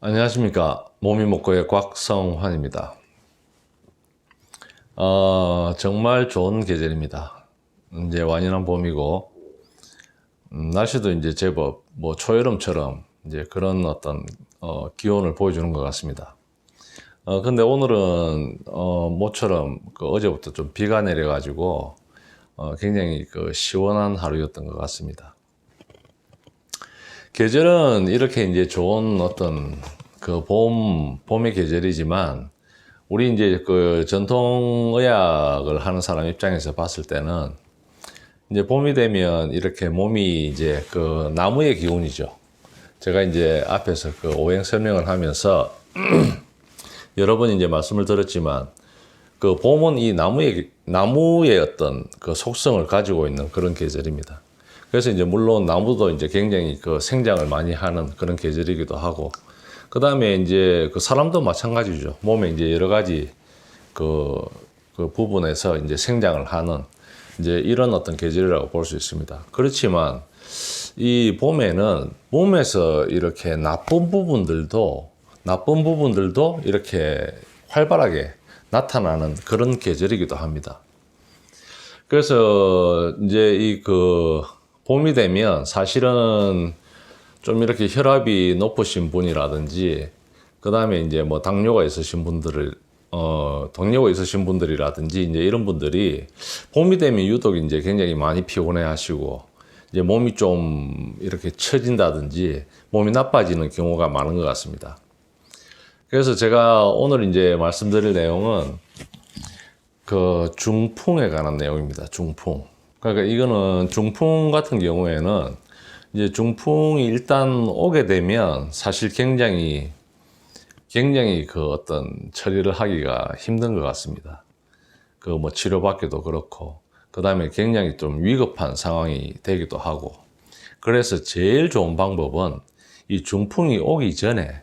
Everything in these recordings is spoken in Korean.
안녕하십니까. 몸이 먹고의 곽성환입니다. 정말 좋은 계절입니다. 이제 완연한 봄이고, 날씨도 이제 제법 초여름처럼 이제 그런 어떤 기온을 보여주는 것 같습니다. 근데 오늘은 모처럼 어제부터 좀 비가 내려가지고 굉장히 시원한 하루였던 것 같습니다. 계절은 이렇게 이제 좋은 어떤 봄의 계절이지만, 우리 이제 전통의학을 하는 사람 입장에서 봤을 때는, 이제 봄이 되면 이렇게 몸이 이제 나무의 기운이죠. 제가 이제 앞에서 오행 설명을 하면서 여러 번 이제 말씀을 드렸지만, 봄은 이 나무의 어떤 속성을 가지고 있는 그런 계절입니다. 그래서 이제 물론 나무도 이제 굉장히 생장을 많이 하는 그런 계절이기도 하고, 그 다음에 이제 사람도 마찬가지죠. 몸에 이제 여러 가지 부분에서 이제 생장을 하는 이제 이런 어떤 계절이라고 볼 수 있습니다. 그렇지만 이 봄에는 몸에서 이렇게 나쁜 부분들도 이렇게 활발하게 나타나는 그런 계절이기도 합니다. 그래서 이제 봄이 되면 사실은 좀 이렇게 혈압이 높으신 분이라든지, 그 다음에 이제 당뇨가 있으신 분들이라든지, 이제 이런 분들이 봄이 되면 유독 이제 굉장히 많이 피곤해 하시고, 이제 몸이 좀 이렇게 처진다든지, 몸이 나빠지는 경우가 많은 것 같습니다. 그래서 제가 오늘 이제 말씀드릴 내용은 중풍에 관한 내용입니다. 중풍. 그러니까 이거는 중풍 같은 경우에는 이제 중풍이 일단 오게 되면 사실 굉장히 어떤 처리를 하기가 힘든 것 같습니다. 치료받기도 그렇고, 그 다음에 굉장히 좀 위급한 상황이 되기도 하고, 그래서 제일 좋은 방법은 이 중풍이 오기 전에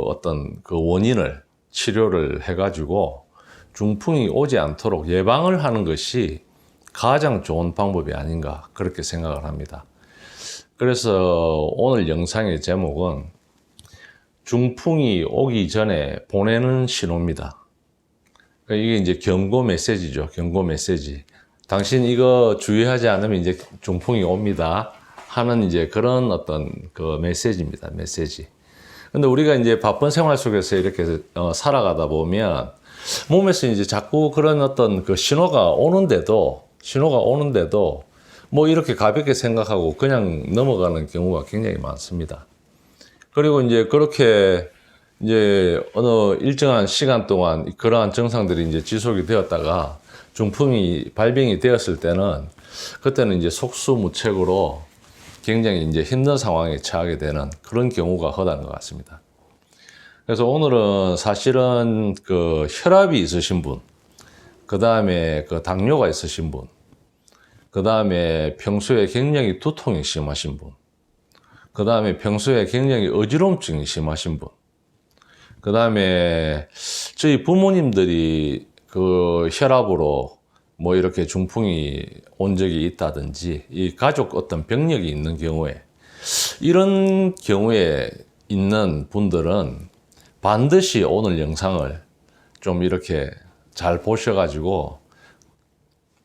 어떤 원인을 치료를 해가지고 중풍이 오지 않도록 예방을 하는 것이 가장 좋은 방법이 아닌가, 그렇게 생각을 합니다. 그래서 오늘 영상의 제목은 중풍이 오기 전에 보내는 신호입니다. 이게 이제 경고 메시지죠. 경고 메시지. 당신 이거 주의하지 않으면 이제 중풍이 옵니다 하는 이제 그런 어떤 메시지입니다. 메시지. 근데 우리가 이제 바쁜 생활 속에서 이렇게 살아가다 보면 몸에서 이제 자꾸 그런 어떤 신호가 오는데도 이렇게 가볍게 생각하고 그냥 넘어가는 경우가 굉장히 많습니다. 그리고 이제 그렇게 이제 어느 일정한 시간 동안 그러한 증상들이 이제 지속이 되었다가 중풍이 발병이 되었을 때는, 그때는 이제 속수무책으로 굉장히 이제 힘든 상황에 처하게 되는 그런 경우가 허다한 것 같습니다. 그래서 오늘은 사실은 혈압이 있으신 분, 그 다음에 당뇨가 있으신 분, 그 다음에 평소에 굉장히 두통이 심하신 분, 그 다음에 평소에 굉장히 어지러움증이 심하신 분, 그 다음에 저희 부모님들이 혈압으로 이렇게 중풍이 온 적이 있다든지, 이 가족 어떤 병력이 있는 경우에, 이런 경우에 있는 분들은 반드시 오늘 영상을 좀 이렇게 잘 보셔가지고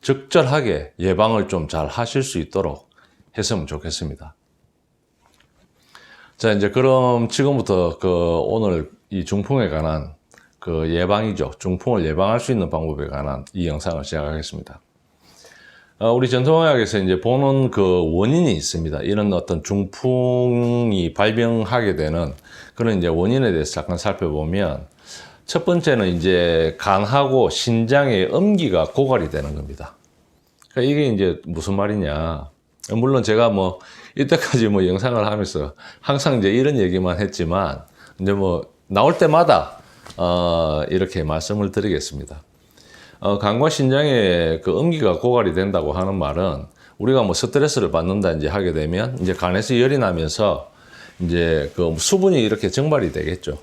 적절하게 예방을 좀 잘 하실 수 있도록 했으면 좋겠습니다. 자, 이제 그럼 지금부터 오늘 이 중풍에 관한 예방이죠. 중풍을 예방할 수 있는 방법에 관한 이 영상을 시작하겠습니다. 우리 전통의학에서 이제 보는 원인이 있습니다. 이런 어떤 중풍이 발병하게 되는 그런 이제 원인에 대해서 잠깐 살펴보면, 첫 번째는 이제 간하고 신장의 음기가 고갈이 되는 겁니다. 그러니까 이게 이제 무슨 말이냐. 물론 제가 이때까지 영상을 하면서 항상 이제 이런 얘기만 했지만, 이제 나올 때마다 이렇게 말씀을 드리겠습니다. 간과 신장의 음기가 고갈이 된다고 하는 말은, 우리가 스트레스를 받는다 이제 하게 되면 이제 간에서 열이 나면서 이제 수분이 이렇게 증발이 되겠죠.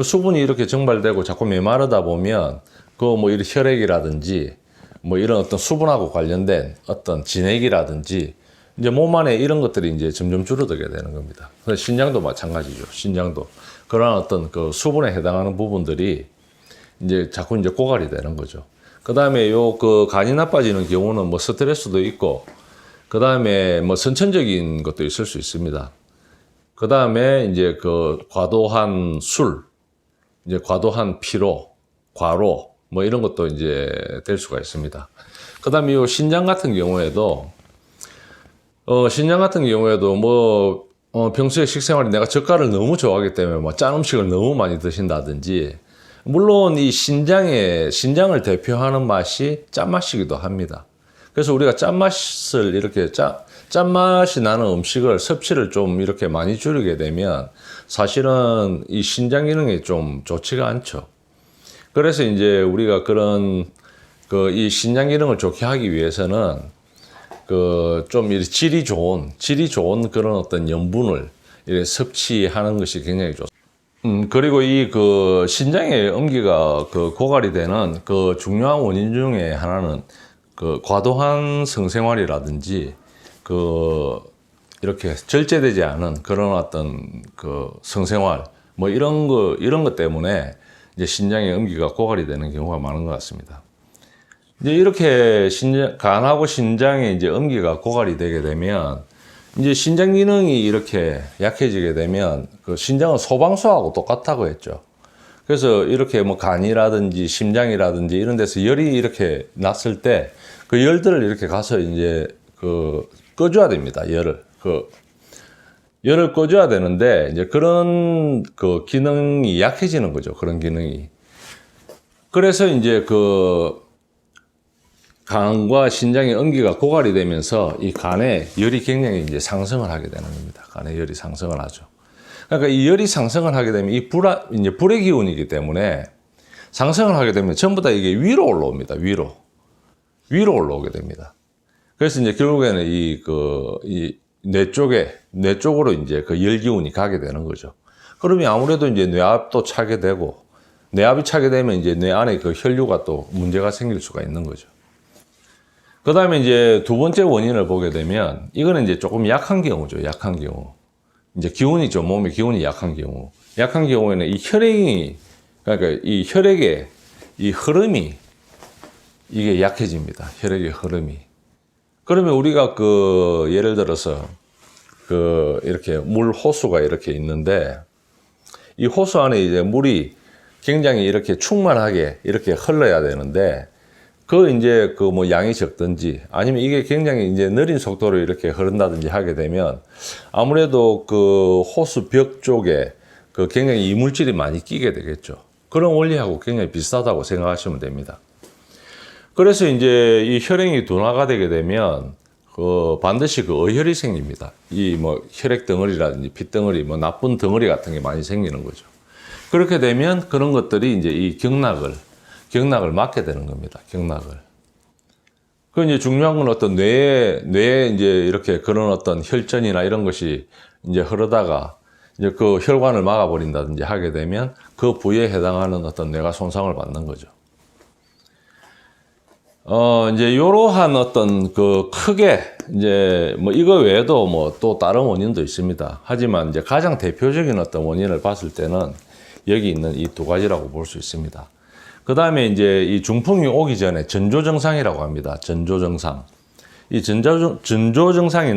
수분이 이렇게 증발되고 자꾸 메마르다 보면 이런 혈액이라든지 이런 어떤 수분하고 관련된 어떤 진액이라든지 이제 몸 안에 이런 것들이 이제 점점 줄어들게 되는 겁니다. 그래서 신장도 마찬가지죠. 신장도 그러한 어떤 그 수분에 해당하는 부분들이 이제 자꾸 이제 고갈이 되는 거죠. 그 다음에 요 그 간이 나빠지는 경우는 뭐 스트레스도 있고, 그 다음에 뭐 선천적인 것도 있을 수 있습니다. 그 다음에 이제 그 과도한 술, 이제 과도한 피로, 과로, 뭐 이런 것도 이제 될 수가 있습니다. 그 다음에 요 신장 같은 경우에도, 평소에 식생활이 내가 젓갈을 너무 좋아하기 때문에 뭐 짠 음식을 너무 많이 드신다든지, 물론 이 신장을 대표하는 맛이 짠맛이기도 합니다. 그래서 우리가 짠맛을 이렇게 짠맛이 나는 음식을 섭취를 좀 이렇게 많이 줄이게 되면 사실은 이 신장 기능이 좀 좋지가 않죠. 그래서 이제 우리가 그런 이 신장 기능을 좋게 하기 위해서는 좀 질이 좋은 그런 어떤 염분을 이렇게 섭취하는 것이 굉장히 좋습니다. 그리고 이 신장의 음기가 고갈이 되는 중요한 원인 중에 하나는 과도한 성생활이라든지 이렇게 절제되지 않은 그런 어떤 성생활 뭐 이런 것 때문에 이제 신장의 음기가 고갈이 되는 경우가 많은 것 같습니다. 이제 이렇게 간하고 신장의 이제 음기가 고갈이 되게 되면 이제 신장 기능이 이렇게 약해지게 되면 신장은 소방수하고 똑같다고 했죠. 그래서 이렇게 뭐 간이라든지 심장이라든지 이런 데서 열이 이렇게 났을 때 그 열들을 이렇게 가서 이제 꺼줘야 됩니다. 열을 꺼줘야 되는데 이제 그런 기능이 약해지는 거죠. 그런 기능이. 그래서 이제 간과 신장의 음기가 고갈이 되면서 이 간에 열이 굉장히 이제 상승을 하게 되는 겁니다. 간에 열이 상승을 하죠. 그러니까 이 열이 상승을 하게 되면 이제 불의 기운이기 때문에 상승을 하게 되면 전부 다 이게 위로 올라옵니다. 위로 올라오게 됩니다. 그래서 이제 결국에는 이 뇌 쪽으로 이제 열 기운이 가게 되는 거죠. 그러면 아무래도 이제 뇌압도 차게 되고, 뇌압이 차게 되면 이제 뇌 안에 혈류가 또 문제가 생길 수가 있는 거죠. 그 다음에 이제 두 번째 원인을 보게 되면, 이거는 이제 조금 약한 경우죠. 약한 경우. 이제 기운이죠. 몸의 기운이 약한 경우. 약한 경우에는 이 그러니까 이 혈액의 이 흐름이 이게 약해집니다. 혈액의 흐름이. 그러면 우리가 예를 들어서 이렇게 물 호수가 이렇게 있는데, 이 호수 안에 이제 물이 굉장히 이렇게 충만하게 이렇게 흘러야 되는데, 이제 뭐 양이 적든지 아니면 이게 굉장히 이제 느린 속도로 이렇게 흐른다든지 하게 되면 아무래도 호수 벽 쪽에 굉장히 이물질이 많이 끼게 되겠죠. 그런 원리하고 굉장히 비슷하다고 생각하시면 됩니다. 그래서 이제 이 혈행이 둔화가 되게 되면 반드시 어혈이 생깁니다. 이 뭐 혈액 덩어리라든지 피 덩어리, 뭐 나쁜 덩어리 같은 게 많이 생기는 거죠. 그렇게 되면 그런 것들이 이제 이 경락을 막게 되는 겁니다. 경락을. 이제 중요한 건 어떤 뇌에 이제 이렇게 그런 어떤 혈전이나 이런 것이 이제 흐르다가 이제 혈관을 막아버린다든지 하게 되면 그 부위에 해당하는 어떤 뇌가 손상을 받는 거죠. 이제 이러한 어떤 크게 이제 뭐 이거 외에도 뭐 또 다른 원인도 있습니다. 하지만 이제 가장 대표적인 어떤 원인을 봤을 때는 여기 있는 이 두 가지라고 볼 수 있습니다. 그 다음에 이제 이 중풍이 오기 전에 전조증상이라고 합니다. 전조증상. 이 전조증상이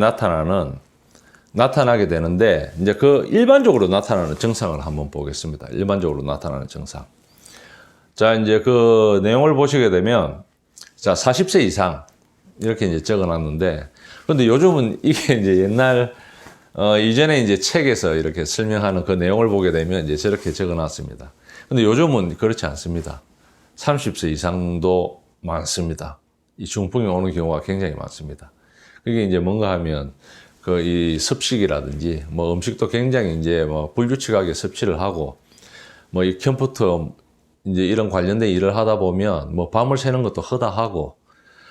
나타나게 되는데, 이제 일반적으로 나타나는 증상을 한번 보겠습니다. 일반적으로 나타나는 증상. 자, 이제 내용을 보시게 되면, 자, 40세 이상. 이렇게 이제 적어 놨는데, 근데 요즘은 이게 이제 이전에 이제 책에서 이렇게 설명하는 그 내용을 보게 되면 이제 저렇게 적어 놨습니다. 근데 요즘은 그렇지 않습니다. 30세 이상도 많습니다. 이 중풍이 오는 경우가 굉장히 많습니다. 그게 이제 뭔가 하면 이 섭식이라든지 뭐 음식도 굉장히 이제 뭐 불규칙하게 섭취를 하고 뭐 이 컴퓨터 이제 이런 관련된 일을 하다 보면 뭐 밤을 새는 것도 허다하고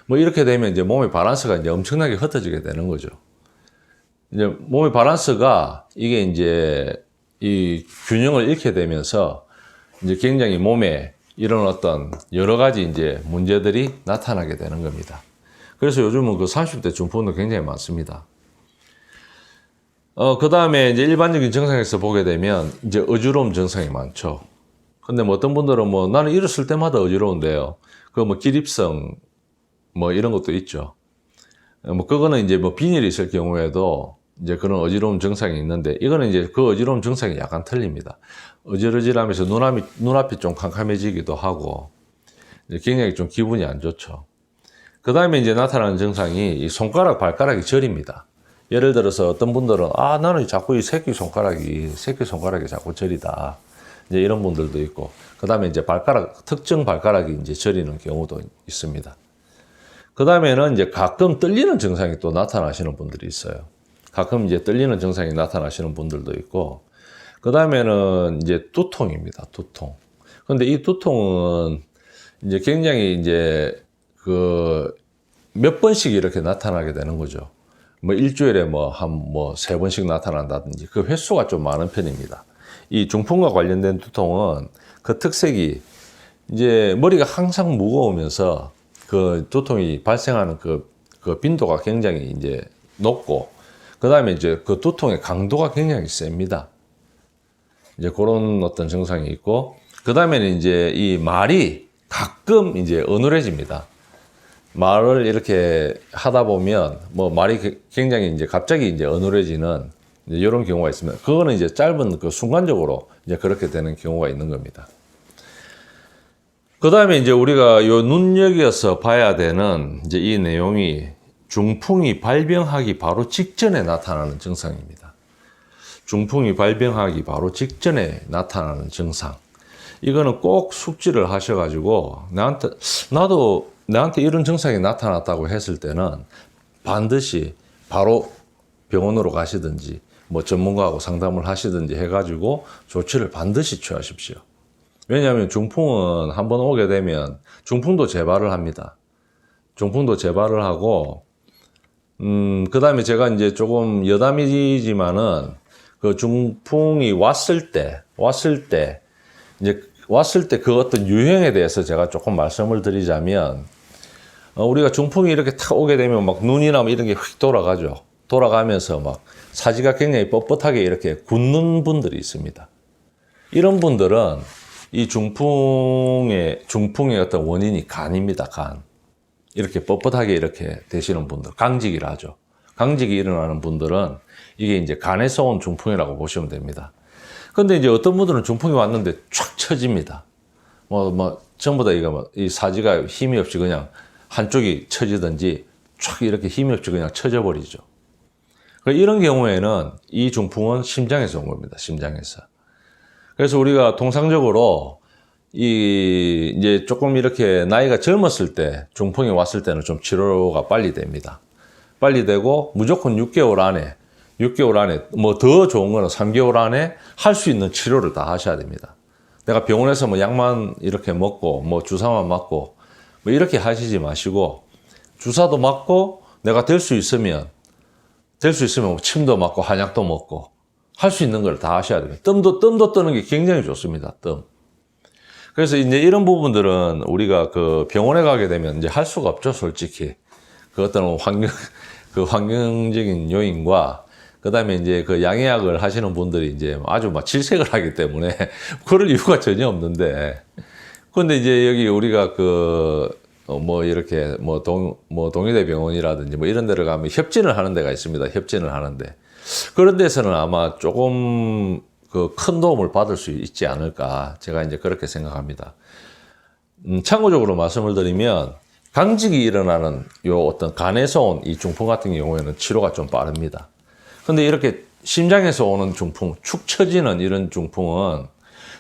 뭐 이렇게 되면 이제 몸의 밸런스가 이제 엄청나게 흩어지게 되는 거죠. 이제 몸의 밸런스가 이게 이제 이 균형을 잃게 되면서 이제 굉장히 몸에 이런 어떤 여러 가지 이제 문제들이 나타나게 되는 겁니다. 그래서 요즘은 30대 중풍도 굉장히 많습니다. 그 다음에 이제 일반적인 증상에서 보게 되면 이제 어지러움 증상이 많죠. 근데 뭐 어떤 분들은 뭐 나는 일었을 때마다 어지러운데요. 그 뭐 기립성 뭐 이런 것도 있죠. 뭐 그거는 이제 뭐 빈혈이 있을 경우에도 이제 그런 어지러움 증상이 있는데 이거는 이제 그 어지러움 증상이 약간 틀립니다. 어지러지하면서 눈앞이 좀 캄캄해지기도 하고 굉장히 좀 기분이 안 좋죠. 그 다음에 이제 나타나는 증상이 이 손가락, 발가락이 저립니다. 예를 들어서 어떤 분들은 나는 자꾸 이 새끼 손가락이 자꾸 저리다. 이제 이런 분들도 있고, 그 다음에 이제 특정 발가락이 이제 저리는 경우도 있습니다. 그 다음에는 이제 가끔 떨리는 증상이 또 나타나시는 분들이 있어요. 가끔 이제 떨리는 증상이 나타나시는 분들도 있고, 그 다음에는 이제 두통입니다. 두통. 근데 이 두통은 이제 굉장히 이제 몇 번씩 이렇게 나타나게 되는 거죠. 뭐 일주일에 한 3번씩 나타난다든지 그 횟수가 좀 많은 편입니다. 이 중풍과 관련된 두통은 그 특색이 이제 머리가 항상 무거우면서 그 두통이 발생하는 그 빈도가 굉장히 이제 높고, 그 다음에 이제 그 두통의 강도가 굉장히 셉니다. 이제 그런 어떤 증상이 있고, 그 다음에는 이제 이 말이 가끔 이제 어눌해집니다. 말을 이렇게 하다 보면 뭐 말이 굉장히 이제 갑자기 이제 어눌해지는 이제 이런 경우가 있으면 그거는 이제 짧은 순간적으로 이제 그렇게 되는 경우가 있는 겁니다. 그 다음에 이제 우리가 요 눈여겨서 봐야 되는 이제 이 내용이 중풍이 발병하기 바로 직전에 나타나는 증상입니다. 중풍이 발병하기 바로 직전에 나타나는 증상. 이거는 꼭 숙지를 하셔가지고 나한테 이런 증상이 나타났다고 했을 때는 반드시 바로 병원으로 가시든지 뭐 전문가하고 상담을 하시든지 해가지고 조치를 반드시 취하십시오. 왜냐하면 중풍은 한번 오게 되면 중풍도 재발을 합니다. 중풍도 재발을 하고 그 다음에 제가 이제 조금 여담이지만은 그 중풍이 왔을 때 그 어떤 유형에 대해서 제가 조금 말씀을 드리자면, 우리가 중풍이 이렇게 탁 오게 되면 막 눈이나 이런 게 휙 돌아가죠. 돌아가면서 막 사지가 굉장히 뻣뻣하게 이렇게 굳는 분들이 있습니다. 이런 분들은 이 중풍의 어떤 원인이 간입니다. 간. 이렇게 뻣뻣하게 이렇게 되시는 분들, 강직이라 하죠. 강직이 일어나는 분들은 이게 이제 간에서 온 중풍이라고 보시면 됩니다. 근데 이제 어떤 분들은 중풍이 왔는데 촥 처집니다. 전부 다 이 사지가 힘이 없이 그냥 한쪽이 처지든지 촥 이렇게 힘이 없이 그냥 처져버리죠. 이런 경우에는 이 중풍은 심장에서 온 겁니다. 심장에서. 그래서 우리가 통상적으로 이제 조금 이렇게 나이가 젊었을 때 중풍이 왔을 때는 좀 치료가 빨리 됩니다. 빨리 되고 무조건 6개월 안에 뭐 더 좋은 거는 3개월 안에 할 수 있는 치료를 다 하셔야 됩니다. 내가 병원에서 뭐 약만 이렇게 먹고 뭐 주사만 맞고 뭐 이렇게 하시지 마시고, 주사도 맞고 내가 될 수 있으면 침도 맞고 한약도 먹고 할 수 있는 걸 다 하셔야 됩니다. 뜸도 뜨는 게 굉장히 좋습니다. 뜸. 그래서 이제 이런 부분들은 우리가 그 병원에 가게 되면 이제 할 수가 없죠, 솔직히. 그 어떤 환경적인 요인과 그 다음에 이제 그 양의학을 하시는 분들이 이제 아주 막 질색을 하기 때문에 그럴 이유가 전혀 없는데. 근데 이제 여기 우리가 동의대 병원이라든지 뭐 이런 데를 가면 협진을 하는 데가 있습니다. 협진을 하는데. 그런 데서는 아마 조금 큰 도움을 받을 수 있지 않을까. 제가 이제 그렇게 생각합니다. 참고적으로 말씀을 드리면 강직이 일어나는 요 어떤 간에서 온 이 중풍 같은 경우에는 치료가 좀 빠릅니다. 근데 이렇게 심장에서 오는 중풍, 축 처지는 이런 중풍은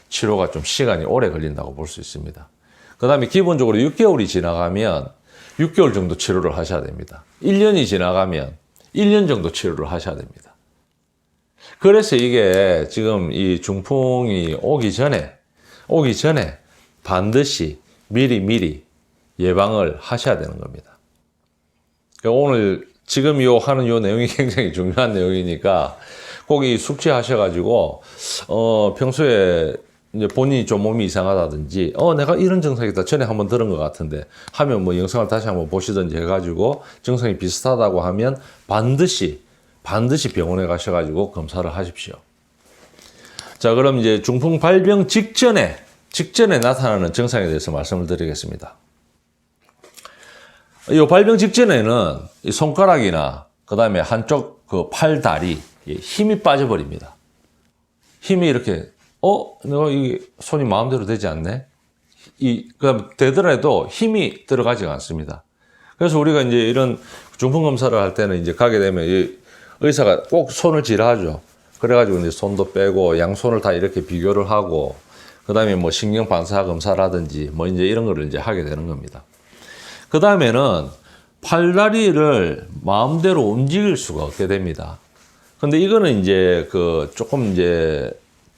치료가 좀 시간이 오래 걸린다고 볼 수 있습니다. 그 다음에 기본적으로 6개월이 지나가면 6개월 정도 치료를 하셔야 됩니다. 1년이 지나가면 1년 정도 치료를 하셔야 됩니다. 그래서 이게 지금 이 중풍이 오기 전에 반드시 미리 예방을 하셔야 되는 겁니다. 오늘 지금 하는 내용이 굉장히 중요한 내용이니까 꼭 이 숙지하셔가지고, 평소에 이제 본인이 좀 몸이 이상하다든지, 내가 이런 증상이다. 전에 한번 들은 것 같은데 하면 뭐 영상을 다시 한번 보시든지 해가지고 증상이 비슷하다고 하면 반드시 반드시 병원에 가셔가지고 검사를 하십시오. 자, 그럼 이제 중풍 발병 직전에 나타나는 증상에 대해서 말씀을 드리겠습니다. 이 발병 직전에는 이 손가락이나 그 다음에 한쪽 그 팔, 다리 힘이 빠져버립니다. 힘이 이렇게 내가 이 손이 마음대로 되지 않네. 그다음 되더라도 힘이 들어가지가 않습니다. 그래서 우리가 이제 이런 중풍 검사를 할 때는 이제 가게 되면 이 의사가 꼭 손을 쥐라하죠. 그래가지고 이제 손도 빼고 양손을 다 이렇게 비교를 하고 그다음에 뭐 신경 반사 검사라든지 뭐 이제 이런 거를 이제 하게 되는 겁니다. 그 다음에는 팔다리를 마음대로 움직일 수가 없게 됩니다. 근데 이거는 이제 그 조금 이제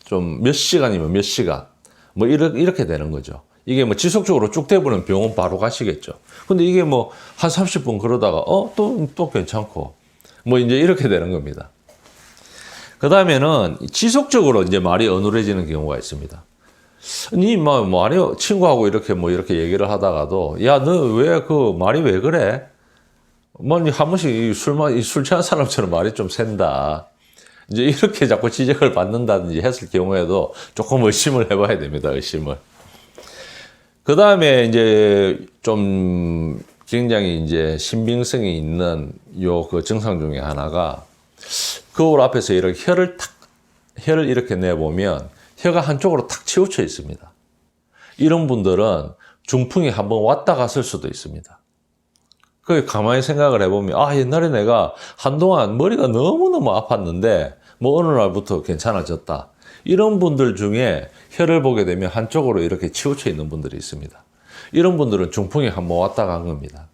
좀 몇 시간이면 몇 시간 뭐 이렇게 되는 거죠. 이게 뭐 지속적으로 쭉 돼버리면 병원 바로 가시겠죠. 근데 이게 뭐 한 30분 그러다가 또 괜찮고 뭐 이제 이렇게 되는 겁니다. 그 다음에는 지속적으로 이제 말이 어눌해지는 경우가 있습니다. 니 말이 친구하고 이렇게 얘기를 하다가도 야, 너 왜 그 말이 왜 그래? 한 번씩 술 취한 사람처럼 말이 좀 샌다. 이제 이렇게 자꾸 지적을 받는다든지 했을 경우에도 조금 의심을 해봐야 됩니다. 의심을. 그 다음에 이제 좀 굉장히 이제 신빙성이 있는 그 증상 중에 하나가 거울 앞에서 이렇게 혀를 이렇게 내보면 혀가 한쪽으로 탁 치우쳐 있습니다. 이런 분들은 중풍이 한번 왔다 갔을 수도 있습니다. 그 가만히 생각을 해보면 옛날에 내가 한동안 머리가 너무너무 아팠는데 뭐 어느 날부터 괜찮아졌다. 이런 분들 중에 혀를 보게 되면 한쪽으로 이렇게 치우쳐 있는 분들이 있습니다. 이런 분들은 중풍이 한번 왔다 간 겁니다.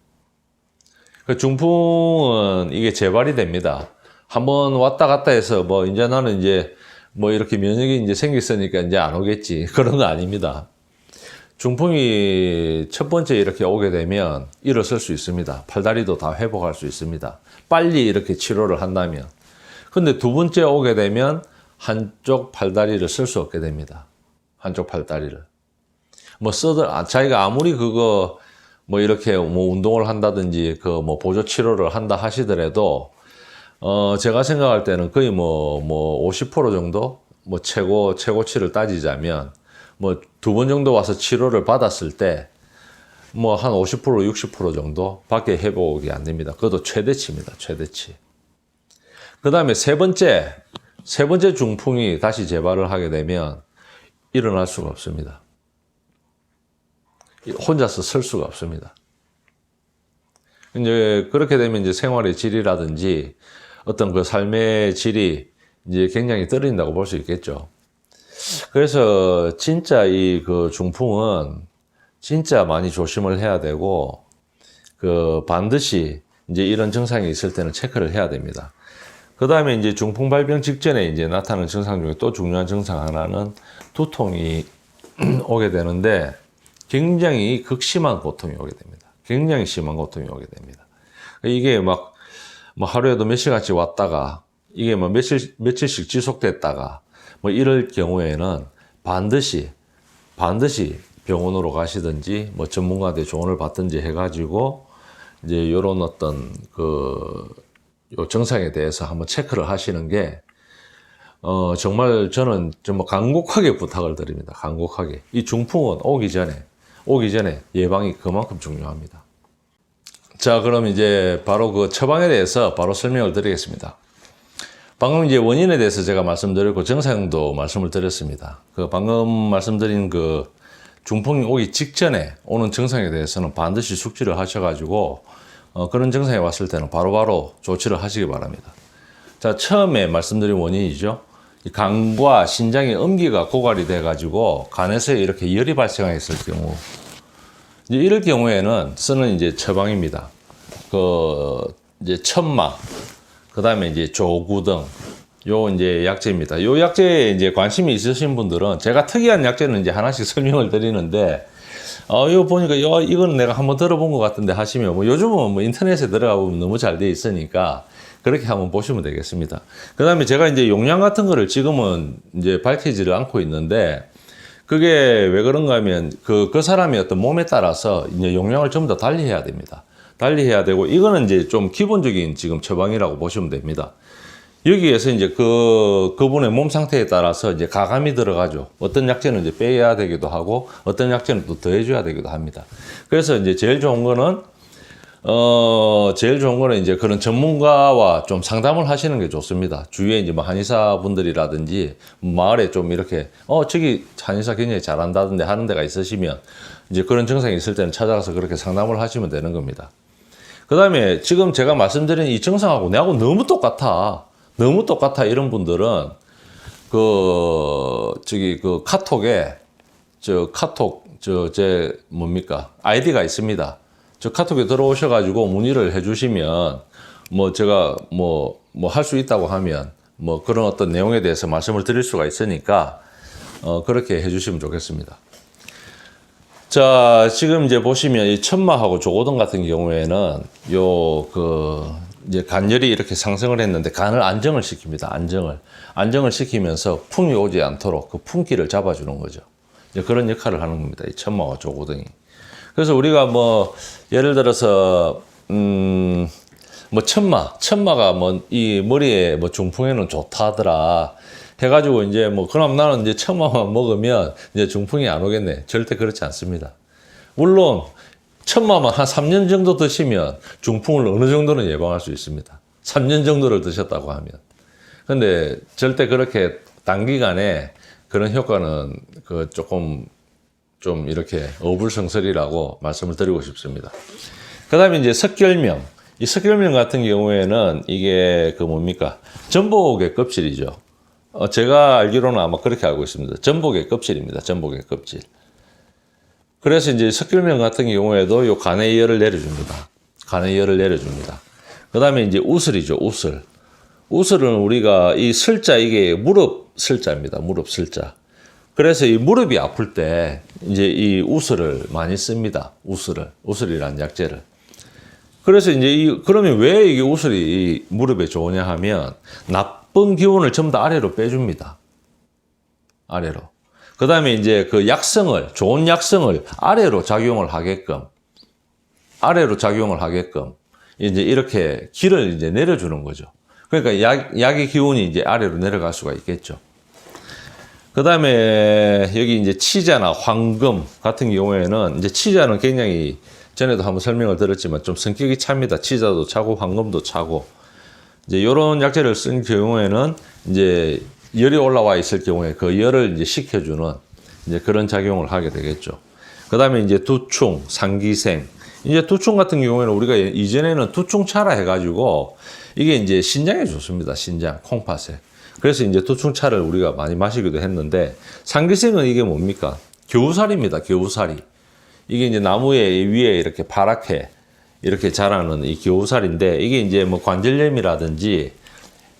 그 중풍은 이게 재발이 됩니다. 한번 왔다 갔다 해서 이제 나는 이제 이렇게 면역이 이제 생겼으니까 이제 안 오겠지. 그런 거 아닙니다. 중풍이 첫 번째 이렇게 오게 되면 일어설 수 있습니다. 팔다리도 다 회복할 수 있습니다. 빨리 이렇게 치료를 한다면. 근데 두 번째 오게 되면 한쪽 팔다리를 쓸 수 없게 됩니다. 한쪽 팔다리를. 자기가 아무리 이렇게 운동을 한다든지 보조 치료를 한다 하시더라도 제가 생각할 때는 거의 50% 정도 최고치를 따지자면 두 번 정도 와서 치료를 받았을 때 한 50% 60% 정도 밖에 회복이 안 됩니다. 그것도 최대치입니다. 최대치. 그 다음에 세 번째 중풍이 다시 재발을 하게 되면 일어날 수가 없습니다. 혼자서 설 수가 없습니다. 이제 그렇게 되면 이제 생활의 질이라든지 어떤 그 삶의 질이 이제 굉장히 떨어진다고 볼 수 있겠죠. 그래서 진짜 그 중풍은 진짜 많이 조심을 해야 되고 반드시 이제 이런 증상이 있을 때는 체크를 해야 됩니다. 그 다음에 이제 중풍 발병 직전에 이제 나타나는 증상 중에 또 중요한 증상 하나는 두통이 오게 되는데 굉장히 극심한 고통이 오게 됩니다. 굉장히 심한 고통이 오게 됩니다. 이게 하루에도 몇 시간씩 왔다가 이게 며칠씩 지속됐다가 이럴 경우에는 반드시 병원으로 가시든지 전문가한테 조언을 받든지 해가지고 이제 요런 어떤 요 증상에 대해서 한번 체크를 하시는 게 정말 저는 좀 간곡하게 부탁을 드립니다. 간곡하게. 이 중풍은 오기 전에 예방이 그만큼 중요합니다. 자, 그럼 이제 바로 그 처방에 대해서 바로 설명을 드리겠습니다. 방금 이제 원인에 대해서 제가 말씀드렸고 증상도 말씀을 드렸습니다. 방금 말씀드린 중풍이 오기 직전에 오는 증상에 대해서는 반드시 숙지를 하셔가지고 그런 증상이 왔을 때는 바로바로 조치를 하시기 바랍니다. 자, 처음에 말씀드린 원인이죠. 간과 신장의 음기가 고갈이 돼가지고 간에서 이렇게 열이 발생했을 경우, 이제 이럴 경우에는 쓰는 이제 처방입니다. 이제 천마, 그 다음에 이제 조구 등, 이제 약재입니다. 요 약재에 이제 관심이 있으신 분들은 제가 특이한 약재는 이제 하나씩 설명을 드리는데, 이거 보니까, 이건 내가 한번 들어본 것 같은데 하시면, 요즘은 인터넷에 들어가 보면 너무 잘 돼 있으니까, 그렇게 한번 보시면 되겠습니다. 그 다음에 제가 이제 용량 같은 거를 지금은 이제 밝히지를 않고 있는데, 그게 왜 그런가 하면, 그 사람의 어떤 몸에 따라서 이제 용량을 전부 다 달리 해야 됩니다. 달리 해야 되고, 이거는 이제 좀 기본적인 지금 처방이라고 보시면 됩니다. 여기에서 이제 그분의 몸 상태에 따라서 이제 가감이 들어가죠. 어떤 약재는 이제 빼야 되기도 하고, 어떤 약재는 또 더해줘야 되기도 합니다. 그래서 이제 제일 좋은 거는 이제 그런 전문가와 좀 상담을 하시는 게 좋습니다. 주위에 이제 뭐 한의사 분들이라든지 마을에 좀 이렇게, 저기 한의사 굉장히 잘한다던데 하는 데가 있으시면 이제 그런 증상이 있을 때는 찾아가서 그렇게 상담을 하시면 되는 겁니다. 그 다음에 지금 제가 말씀드린 이 증상하고 내하고 너무 똑같아. 이런 분들은 카톡에 제 뭡니까? 아이디가 있습니다. 저 카톡에 들어오셔가지고 문의를 해주시면 뭐 제가 뭐 할 수 있다고 하면 뭐 그런 어떤 내용에 대해서 말씀을 드릴 수가 있으니까 그렇게 해주시면 좋겠습니다. 자, 지금 이제 보시면 이 천마하고 조고등 같은 경우에는 이제 간열이 이렇게 상승을 했는데 간을 안정을 시킵니다. 안정을 시키면서 풍이 오지 않도록 그 풍기를 잡아주는 거죠. 이제 그런 역할을 하는 겁니다. 이 천마와 조고등이. 그래서 우리가 뭐 예를 들어서 뭐 천마가 뭐 이 머리에 뭐 중풍에는 좋다 하더라 해가지고 이제 뭐 그럼 나는 이제 천마만 먹으면 이제 중풍이 안 오겠네. 절대 그렇지 않습니다. 물론 천마만 한 3년 정도 드시면 중풍을 어느 정도는 예방할 수 있습니다. 3년 정도를 드셨다고 하면. 근데 절대 그렇게 단기간에 그런 효과는 조금 좀 이렇게 어불성설이라고 말씀을 드리고 싶습니다. 그 다음에 이제 석결명. 이 석결명 같은 경우에는 이게 전복의 껍질이죠. 제가 알기로는 아마 그렇게 알고 있습니다. 전복의 껍질입니다. 전복의 껍질. 그래서 이제 석결명 같은 경우에도 요 간의 열을 내려줍니다. 그 다음에 이제 우슬이죠. 우슬은 우리가 이 슬자, 이게 무릎 슬자입니다. 무릎 슬자. 그래서 이 무릎이 아플 때 이제 이 우슬을 많이 씁니다. 우슬이라는 약재를. 그래서 이제 그러면 왜 이게 우슬이 이 무릎에 좋으냐 하면 나쁜 기운을 전부 다 아래로 빼줍니다. 아래로. 그 다음에 이제 좋은 약성을 아래로 작용을 하게끔 이제 이렇게 길을 이제 내려주는 거죠. 그러니까 약의 기운이 이제 아래로 내려갈 수가 있겠죠. 그 다음에 여기 이제 치자나 황금 같은 경우에는 이제 치자는 굉장히 전에도 한번 설명을 드렸지만 좀 성격이 찹니다. 치자도 차고 황금도 차고 이제 요런 약재를 쓴 경우에는 이제 열이 올라와 있을 경우에 그 열을 이제 식혀주는 이제 그런 작용을 하게 되겠죠. 그 다음에 이제 두충, 상기생. 이제 두충 같은 경우에는 우리가 이전에는 두충차라 해가지고 이게 이제 신장에 좋습니다. 신장, 콩팥에. 그래서 이제 두충차를 우리가 많이 마시기도 했는데 상기생은 이게 뭡니까? 겨우살입니다. 겨우살이. 이게 이제 나무에 위에 이렇게 파랗게 이렇게 자라는 이 겨우살인데 이게 이제 뭐 관절염이라든지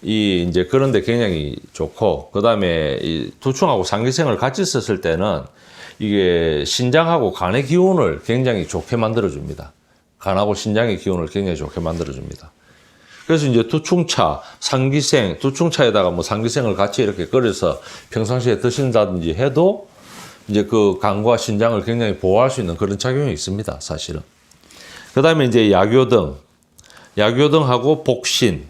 이제 그런데 굉장히 좋고 그 다음에 이 두충하고 상기생을 같이 썼을 때는 이게 신장하고 간의 기운을 굉장히 좋게 만들어줍니다. 간하고 신장의 기운을 굉장히 좋게 만들어줍니다. 그래서 이제 두충차, 상기생, 두충차에다가 뭐 상기생을 같이 이렇게 끓여서 평상시에 드신다든지 해도 이제 그 간과 신장을 굉장히 보호할 수 있는 그런 작용이 있습니다, 사실은. 그 다음에 이제 야교등하고 복신.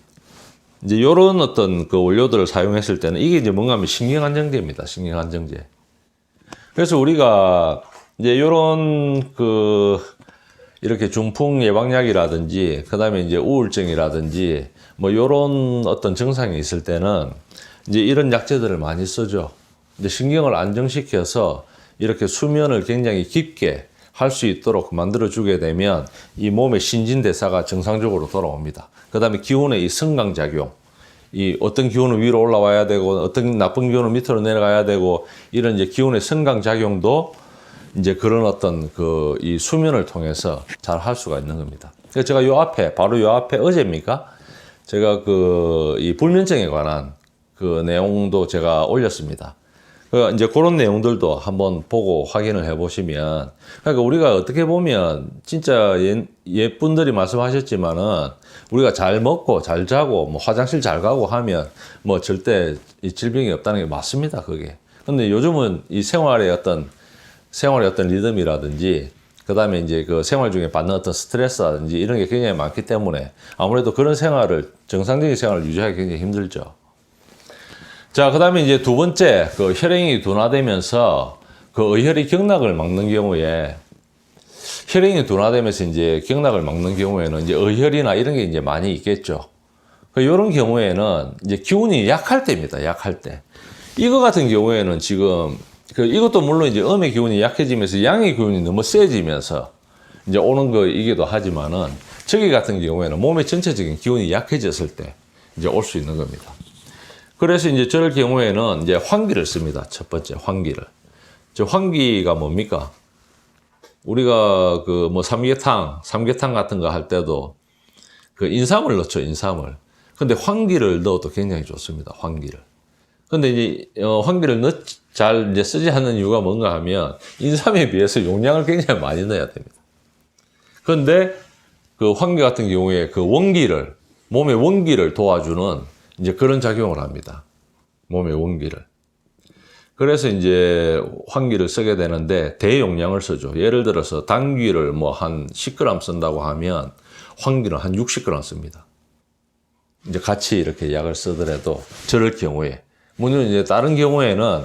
이제 요런 어떤 그 원료들을 사용했을 때는 이게 이제 뭔가 하면 신경안정제입니다, 신경안정제. 그래서 우리가 이제 요런 이렇게 중풍 예방약이라든지, 그 다음에 이제 우울증이라든지, 뭐 요런 어떤 증상이 있을 때는 이제 이런 약재들을 많이 쓰죠. 이제 신경을 안정시켜서 이렇게 수면을 굉장히 깊게 할 수 있도록 만들어주게 되면 이 몸의 신진대사가 정상적으로 돌아옵니다. 그 다음에 기운의 이 성강작용, 이 어떤 기운은 위로 올라와야 되고, 어떤 나쁜 기운은 밑으로 내려가야 되고, 이런 이제 기운의 성강작용도 이제 그런 어떤 이 수면을 통해서 잘 할 수가 있는 겁니다. 그래서 제가 바로 요 앞에 어제입니까? 제가 이 불면증에 관한 그 내용도 제가 올렸습니다. 이제 그런 내용들도 한번 보고 확인을 해 보시면, 그러니까 우리가 어떻게 보면 진짜 옛분들이 말씀하셨지만은 우리가 잘 먹고 잘 자고 뭐 화장실 잘 가고 하면 뭐 절대 이 질병이 없다는 게 맞습니다, 그게. 근데 요즘은 이 생활의 어떤 리듬이라든지 그다음에 이제 그 생활 중에 받는 어떤 스트레스라든지 이런 게 굉장히 많기 때문에 아무래도 그런 생활을, 정상적인 생활을 유지하기 굉장히 힘들죠. 자, 그다음에 이제 두 번째, 그 혈행이 둔화되면서 그 의혈이 경락을 막는 경우에, 혈행이 둔화되면서 이제 경락을 막는 경우에는 이제 의혈이나 이런 게 이제 많이 있겠죠. 이런 경우에는 이제 기운이 약할 때입니다. 약할 때. 이거 같은 경우에는 지금 이것도 물론 이제 음의 기운이 약해지면서 양의 기운이 너무 세지면서 이제 오는 거이기도 하지만은, 저기 같은 경우에는 몸의 전체적인 기운이 약해졌을 때 이제 올 수 있는 겁니다. 그래서 이제 저럴 경우에는 이제 환기를 씁니다. 첫 번째, 환기를. 저 환기가 뭡니까? 우리가 그 뭐 삼계탕 같은 거 할 때도 그 인삼을 넣죠, 인삼을. 근데 환기를 넣어도 굉장히 좋습니다, 환기를. 근데 이제 환기를 잘 이제 쓰지 않는 이유가 뭔가 하면 인삼에 비해서 용량을 굉장히 많이 넣어야 됩니다. 그런데 그 환기 같은 경우에 그 원기를, 몸의 원기를 도와주는 이제 그런 작용을 합니다. 몸의 원기를. 그래서 이제 환기를 쓰게 되는데 대용량을 쓰죠. 예를 들어서 당귀를 뭐 한 10g 쓴다고 하면 환기는 한 60g 씁니다. 이제 같이 이렇게 약을 쓰더라도 저럴 경우에, 물론 이제 다른 경우에는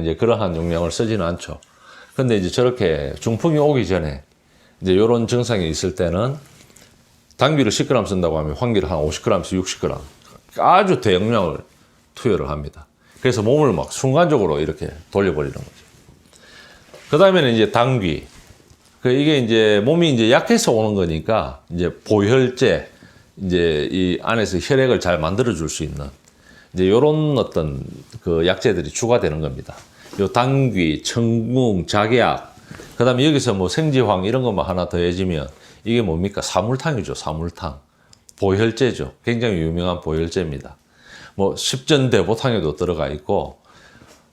이제 그러한 용량을 쓰지는 않죠. 근데 이제 저렇게 중풍이 오기 전에 이제 이런 증상이 있을 때는 당귀를 10g 쓴다고 하면 환기를 한 50g에서 60g 아주 대용량을 투여를 합니다. 그래서 몸을 막 순간적으로 이렇게 돌려버리는 거죠. 그 다음에는 이제 당귀. 이게 이제 몸이 이제 약해서 오는 거니까 이제 보혈제, 이제 이 안에서 혈액을 잘 만들어줄 수 있는 이제 요런 어떤 그 약재들이 추가되는 겁니다. 요 당귀, 청궁, 작약, 그 다음에 여기서 뭐 생지황 이런 것만 하나 더해지면 이게 뭡니까? 사물탕이죠, 사물탕. 보혈제죠. 굉장히 유명한 보혈제입니다. 뭐 십전대보탕에도 들어가 있고,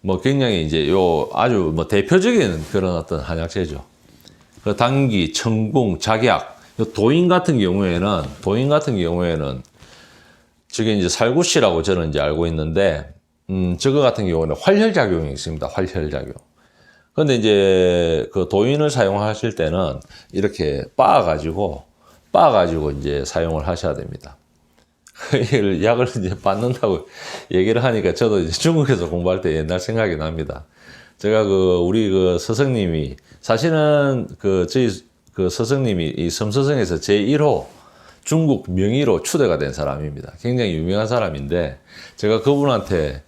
뭐 굉장히 이제 요 아주 뭐 대표적인 그런 어떤 한약재죠. 그 당귀, 청궁, 작약, 도인 같은 경우에는 저게 이제 살구씨라고 저는 이제 알고 있는데, 저거 같은 경우는 활혈작용이 있습니다. 활혈작용. 근데 이제 그 도인을 사용하실 때는 이렇게 빻아가지고 이제 사용을 하셔야 됩니다. 약을 이제 받는다고 얘기를 하니까 저도 이제 중국에서 공부할 때 옛날 생각이 납니다. 제가 우리 스승님이, 사실은 저희 스승님이 이 섬서성에서 제1호 중국 명의로 추대가 된 사람입니다. 굉장히 유명한 사람인데, 제가 그분한테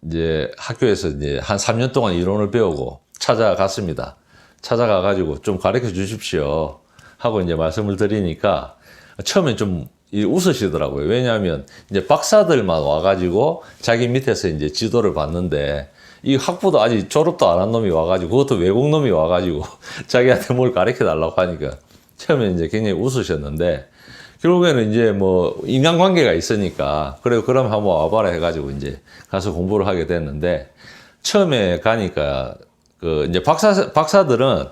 이제 학교에서 이제 한 3년 동안 이론을 배우고 찾아갔습니다. 찾아가가지고 좀 가르쳐 주십시오 하고 이제 말씀을 드리니까 처음엔 좀 웃으시더라고요. 왜냐하면 이제 박사들만 와가지고 자기 밑에서 이제 지도를 받는데, 이 학부도 아직 졸업도 안 한 놈이 와가지고, 그것도 외국 놈이 와가지고 자기한테 뭘 가르쳐 달라고 하니까 처음에 이제 굉장히 웃으셨는데, 결국에는 이제 뭐 인간관계가 있으니까 그럼 한번 와봐라 해가지고 이제 가서 공부를 하게 됐는데, 처음에 가니까 이제 박사들은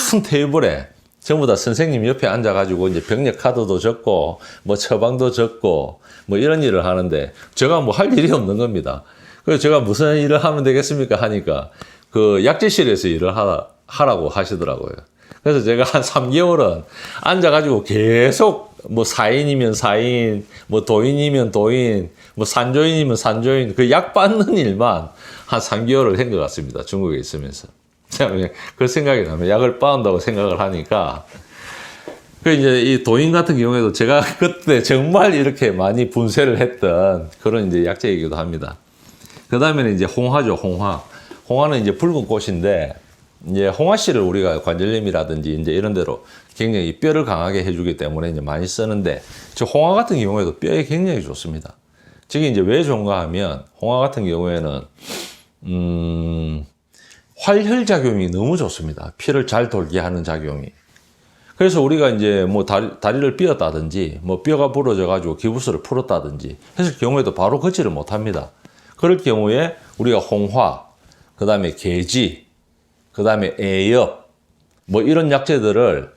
큰 테이블에 전부 다 선생님 옆에 앉아가지고 이제 병력 카드도 적고 뭐 처방도 적고 뭐 이런 일을 하는데, 제가 뭐 할 일이 없는 겁니다. 그래서 제가 무슨 일을 하면 되겠습니까 하니까 약재실에서 일을 하라고 하시더라고요. 그래서 제가 한 3개월은 앉아가지고 계속 뭐 사인이면 사인, 뭐 도인이면 도인, 뭐 산조인이면 산조인, 약 받는 일만 한 3개월을 한 것 같습니다. 중국에 있으면서. 그 생각이 나면 약을 빠온다고 생각을 하니까, 이제 이 도인 같은 경우에도 제가 그때 정말 이렇게 많이 분쇄를 했던 그런 이제 약재이기도 합니다. 그 다음에는 이제 홍화죠, 홍화. 홍화는 이제 붉은 꽃인데, 이제 홍화씨를 우리가 관절염이라든지 이제 이런 데로 굉장히 뼈를 강하게 해주기 때문에 이제 많이 쓰는데, 저 홍화 같은 경우에도 뼈에 굉장히 좋습니다. 저게 이제 왜 좋은가 하면, 홍화 같은 경우에는, 활혈작용이 너무 좋습니다. 피를 잘 돌게 하는 작용이. 그래서 우리가 이제 뭐 다리를 삐었다든지, 뭐 뼈가 부러져가지고 기부스를 풀었다든지 했을 경우에도 바로 걷지를 못합니다. 그럴 경우에 우리가 홍화, 그 다음에 계지, 그 다음에 애엽, 뭐 이런 약재들을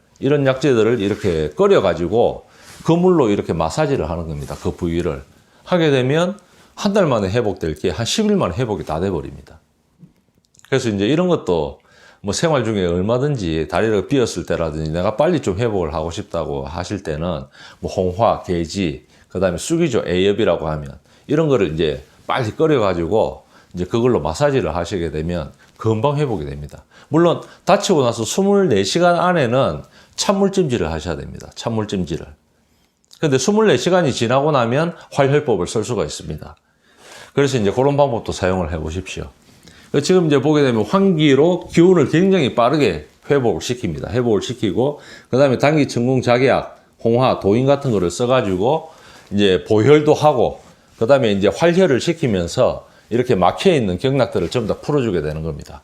이렇게 끓여가지고 그 물로 이렇게 마사지를 하는 겁니다. 그 부위를. 하게 되면 한 달 만에 회복될 게 한 10일 만에 회복이 다 돼버립니다. 그래서 이제 이런 것도 뭐 생활 중에 얼마든지 다리를 삐었을 때라든지 내가 빨리 좀 회복을 하고 싶다고 하실 때는 뭐 홍화, 게지, 그 다음에 쑥이죠. A엽이라고 하면 이런 거를 이제 빨리 끓여가지고 이제 그걸로 마사지를 하시게 되면 금방 회복이 됩니다. 물론 다치고 나서 24시간 안에는 찬물찜질을 하셔야 됩니다. 찬물찜질을. 근데 24시간이 지나고 나면 활혈법을 쓸 수가 있습니다. 그래서 이제 그런 방법도 사용을 해 보십시오. 지금 이제 보게 되면 환기로 기운을 굉장히 빠르게 회복을 시킵니다. 회복을 시키고, 그 다음에 당기 천궁 자개약, 홍화, 도인 같은 거를 써가지고 이제 보혈도 하고, 그 다음에 이제 활혈을 시키면서 이렇게 막혀 있는 경락들을 전부 다 풀어주게 되는 겁니다.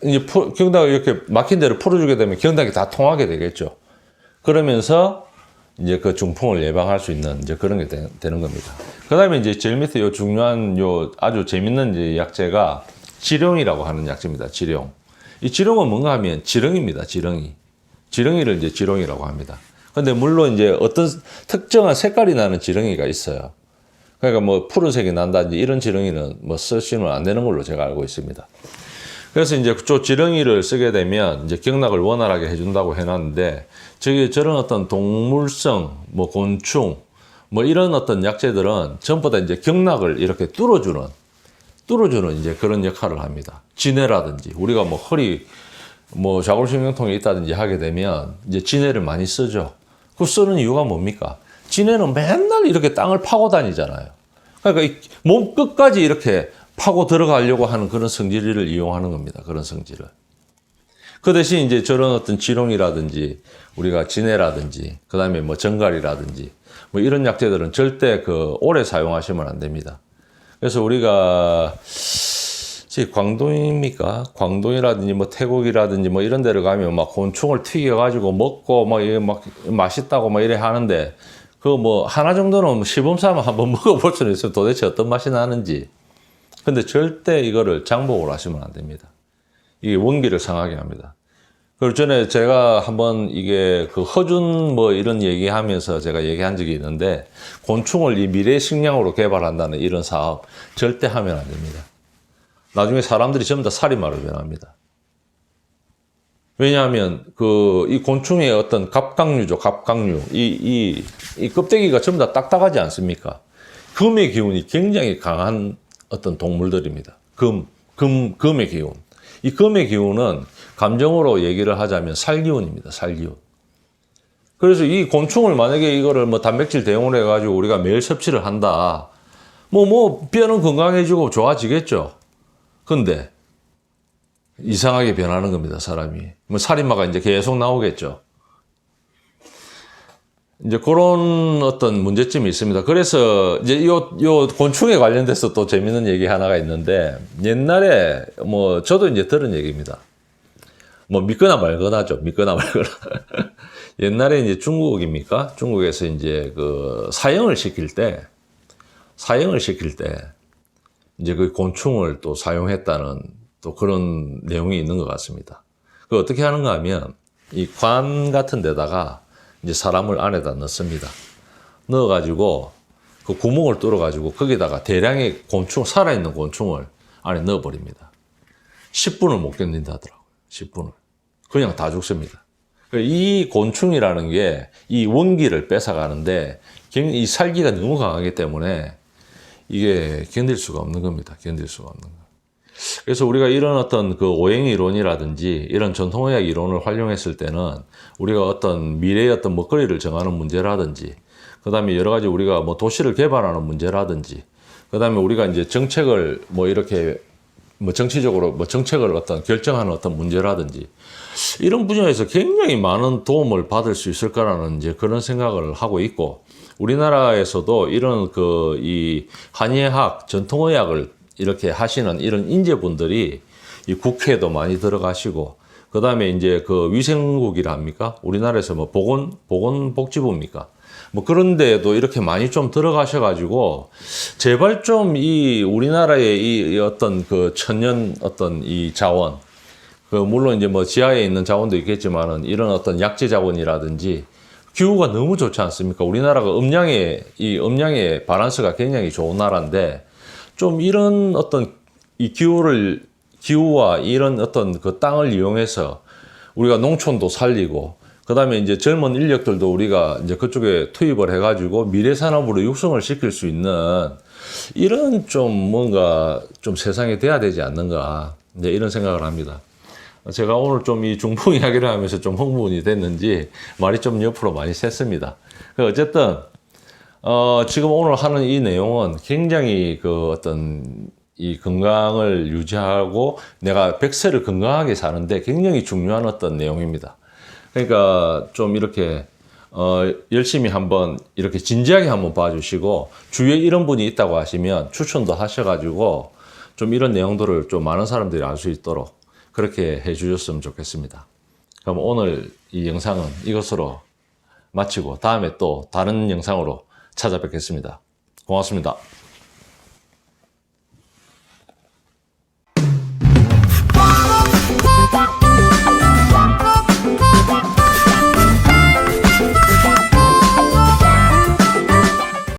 이제 경락을 이렇게 막힌 데를 풀어주게 되면 경락이 다 통하게 되겠죠. 그러면서 이제 그 중풍을 예방할 수 있는 이제 그런 게 되는 겁니다. 그 다음에 이제 제일 밑에 요 중요한 요 아주 재밌는 이제 약재가 지령이라고 하는 약재입니다. 지령. 이 지령은 뭔가 하면 지렁입니다. 지렁이. 지렁이를 이제 지령이라고 합니다. 근데 물론 이제 어떤 특정한 색깔이 나는 지렁이가 있어요. 그러니까 뭐 푸른색이 난다든지 이런 지렁이는 뭐 쓰시면 안 되는 걸로 제가 알고 있습니다. 그래서 이제 그쪽 지렁이를 쓰게 되면 이제 경락을 원활하게 해준다고 해놨는데 저런 어떤 동물성, 뭐 곤충, 뭐 이런 어떤 약재들은 전부 다 이제 경락을 이렇게 뚫어주는 이제 그런 역할을 합니다. 진해라든지 우리가 뭐 허리, 뭐 좌골신경통이 있다든지 하게 되면 이제 진해를 많이 쓰죠. 그 쓰는 이유가 뭡니까? 진해는 맨날 이렇게 땅을 파고 다니잖아요. 그러니까 몸 끝까지 이렇게 파고 들어가려고 하는 그런 성질을 이용하는 겁니다. 그런 성질을. 그 대신 이제 저런 어떤 지룡이라든지 우리가 진해라든지 그 다음에 뭐 정갈이라든지 뭐 이런 약재들은 절대 그 오래 사용하시면 안 됩니다. 그래서 우리가 광동입니까? 광동이라든지 뭐 태국이라든지 뭐 이런 데를 가면 막 곤충을 튀겨가지고 먹고 막 이게 막 맛있다고 막 이래 하는데 그 뭐 하나 정도는 시범 삼아 한번 먹어볼 수는 있어요. 도대체 어떤 맛이 나는지. 근데 절대 이거를 장복을 하시면 안 됩니다. 이게 원기를 상하게 합니다. 그리고 전에 제가 한번 이게 그 허준 뭐 이런 얘기하면서 제가 얘기한 적이 있는데 곤충을 이 미래 식량으로 개발한다는 이런 사업 절대 하면 안 됩니다. 나중에 사람들이 전부 다 살인마로 변합니다. 왜냐하면 이 곤충의 어떤 갑각류죠, 갑각류. 이 껍데기가 전부 다 딱딱하지 않습니까? 금의 기운이 굉장히 강한 어떤 동물들입니다. 금의 기운. 이 금의 기운은 감정으로 얘기를 하자면 살기운입니다. 살기운. 그래서 이 곤충을 만약에 이거를 뭐 단백질 대용을 해가지고 우리가 매일 섭취를 한다. 뼈는 건강해지고 좋아지겠죠. 근데 이상하게 변하는 겁니다. 사람이. 뭐 살인마가 이제 계속 나오겠죠. 이제 그런 어떤 문제점이 있습니다. 그래서 이제 요 곤충에 관련돼서 또 재밌는 얘기 하나가 있는데 옛날에 뭐 저도 이제 들은 얘기입니다. 뭐 믿거나 말거나죠. 믿거나 말거나. 옛날에 이제 중국입니까? 중국에서 이제 그 사형을 시킬 때 이제 그 곤충을 또 사용했다는 또 그런 내용이 있는 것 같습니다. 그 어떻게 하는가 하면 이 관 같은 데다가 이제 사람을 안에다 넣습니다. 넣어가지고 그 구멍을 뚫어가지고 거기다가 대량의 곤충, 살아있는 곤충을 안에 넣어버립니다. 10분을 못 견딘다더라고요. 10분을. 그냥 다 죽습니다. 이 곤충이라는 게 이 원기를 뺏어가는데 이 살기가 너무 강하기 때문에 이게 견딜 수가 없는 겁니다. 견딜 수가 없는 거. 그래서 우리가 이런 어떤 그 오행 이론이라든지 이런 전통의학 이론을 활용했을 때는 우리가 어떤 미래의 어떤 먹거리를 정하는 문제라든지 그 다음에 여러 가지 우리가 뭐 도시를 개발하는 문제라든지 그 다음에 우리가 이제 정책을 뭐 이렇게 뭐 정치적으로 뭐 정책을 어떤 결정하는 어떤 문제라든지 이런 분야에서 굉장히 많은 도움을 받을 수 있을까라는 이제 그런 생각을 하고 있고 우리나라에서도 이런 이 한의학, 전통의학을 이렇게 하시는 이런 인재분들이 이 국회에도 많이 들어가시고 그 다음에 이제 그 위생국이라 합니까? 우리나라에서 뭐 보건복지부입니까? 뭐 그런 데에도 이렇게 많이 좀 들어가셔가지고 제발 좀 이 우리나라의 이 어떤 그 천연 어떤 이 자원 물론 이제 뭐 지하에 있는 자원도 있겠지만은 이런 어떤 약재 자원이라든지 기후가 너무 좋지 않습니까? 우리나라가 음양의 밸런스가 굉장히 좋은 나라인데 좀 이런 어떤 이 기후와 이런 어떤 그 땅을 이용해서 우리가 농촌도 살리고, 그 다음에 이제 젊은 인력들도 우리가 이제 그쪽에 투입을 해가지고 미래 산업으로 육성을 시킬 수 있는 이런 좀 뭔가 좀 세상이 돼야 되지 않는가, 이제 이런 생각을 합니다. 제가 오늘 좀 이 중풍 이야기를 하면서 좀 흥분이 됐는지 말이 좀 옆으로 많이 샜습니다. 어쨌든, 지금 오늘 하는 이 내용은 굉장히 그 어떤 이 건강을 유지하고 내가 100세를 건강하게 사는데 굉장히 중요한 어떤 내용입니다. 그러니까 좀 이렇게 열심히 한번 이렇게 진지하게 한번 봐주시고, 주위에 이런 분이 있다고 하시면 추천도 하셔가지고 좀 이런 내용들을 좀 많은 사람들이 알 수 있도록 그렇게 해 주셨으면 좋겠습니다. 그럼 오늘 이 영상은 이것으로 마치고 다음에 또 다른 영상으로 찾아뵙겠습니다. 고맙습니다.